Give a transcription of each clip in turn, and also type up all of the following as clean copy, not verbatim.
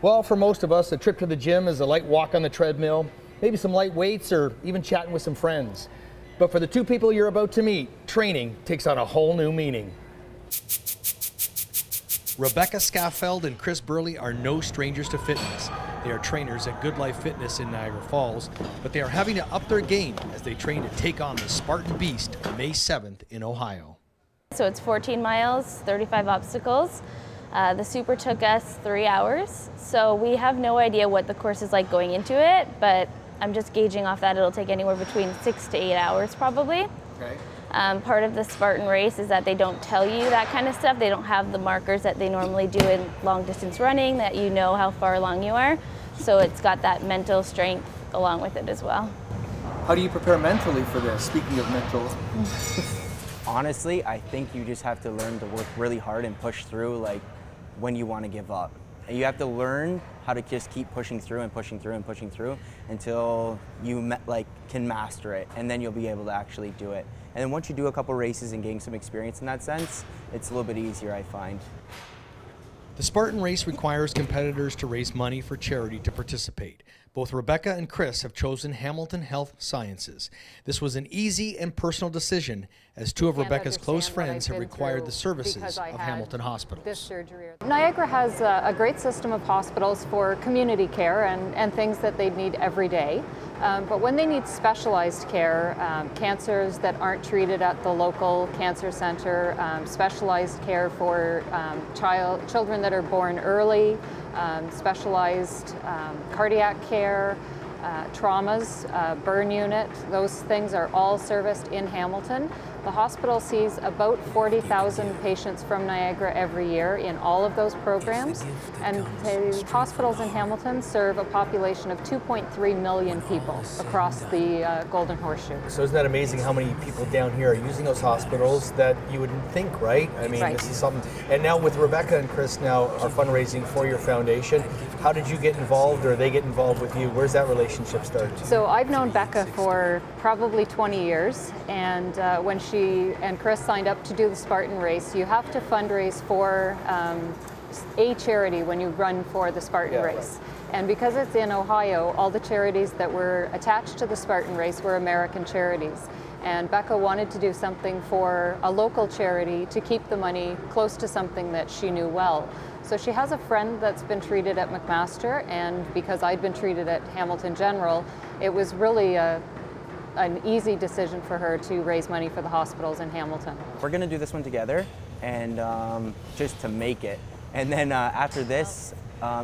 Well, for most of us, a trip to the gym is a light walk on the treadmill, maybe some light weights, or even chatting with some friends. But for the two people you're about to meet, training takes on a whole new meaning. Rebecca Skaftfeld and Chris Burley are no strangers to fitness. They are trainers at Good Life Fitness in Niagara Falls, but they are having to up their game as they train to take on the Spartan Beast May 7th in Ohio. So it's 14 miles, 35 obstacles. The Super took us 3 hours, so we have no idea what the course is like going into it, but I'm just gauging off that it'll take anywhere between 6 to 8 hours probably. Okay. Part of the Spartan race is that they don't tell you that kind of stuff. They don't have the markers that they normally do in long distance running, that you know how far along you are. So it's got that mental strength along with it as well. How do you prepare mentally for this, speaking of mental? Honestly, I think you just have to learn to work really hard and push through like when you want to give up. And you have to learn how to just keep pushing through and pushing through and pushing through until you can master it, and then you'll be able to actually do it. And then once you do a couple races and gain some experience in that sense, it's a little bit easier, I find. The Spartan race requires competitors to raise money for charity to participate. Both Rebecca and Chris have chosen Hamilton Health Sciences. This was an easy and personal decision, as two of Rebecca's close friends have required the services of Hamilton hospitals. Niagara has a great system of hospitals for community care and things that they need every day. But when they need specialized care, cancers that aren't treated at the local cancer center, specialized care for children that are born early, specialized cardiac care, traumas, burn unit, those things are all serviced in Hamilton. The hospital sees about 40,000 patients from Niagara every year in all of those programs, and the hospitals in Hamilton serve a population of 2.3 million people across the Golden Horseshoe. So isn't that amazing how many people down here are using those hospitals that you wouldn't think, right? I mean, This is something. And now with Rebecca and Chris now are fundraising for your foundation. How did you get involved, or they get involved with you? Where's that relationship start? So I've known Becca for probably 20 years, and when she and Chris signed up to do the Spartan race, you have to fundraise for a charity when you run for the Spartan race. And because it's in Ohio, all the charities that were attached to the Spartan race were American charities. And Becca wanted to do something for a local charity to keep the money close to something that she knew well. So she has a friend that's been treated at McMaster, and because I'd been treated at Hamilton General, it was really an easy decision for her to raise money for the hospitals in Hamilton. We're going to do this one together, and just to make it. And then after this,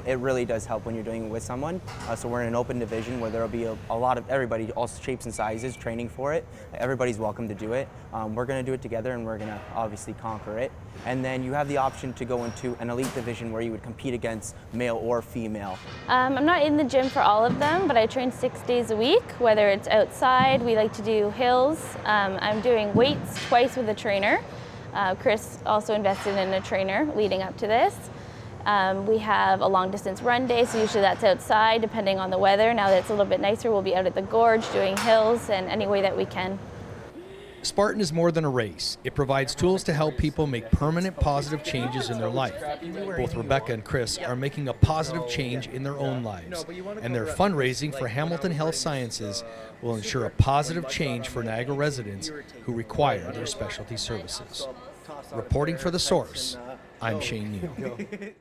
it really does help when you're doing it with someone. So we're in an open division where there'll be a lot of everybody, all shapes and sizes, training for it. Everybody's welcome to do it. We're going to do it together, and we're going to obviously conquer it. And then you have the option to go into an elite division where you would compete against male or female. I'm not in the gym for all of them, but I train 6 days a week, whether it's outside. We like to do hills. I'm doing weights twice with a trainer. Chris also invested in a trainer leading up to this. We have a long distance run day, so usually that's outside depending on the weather. Now that it's a little bit nicer, we'll be out at the gorge doing hills and any way that we can. Spartan is more than a race. It provides tools to help people make permanent positive changes in their life. Both Rebecca and Chris are making a positive change in their own lives, and their fundraising for Hamilton Health Sciences will ensure a positive change for Niagara residents who require their specialty services. Reporting for The Source, I'm Shane Neal.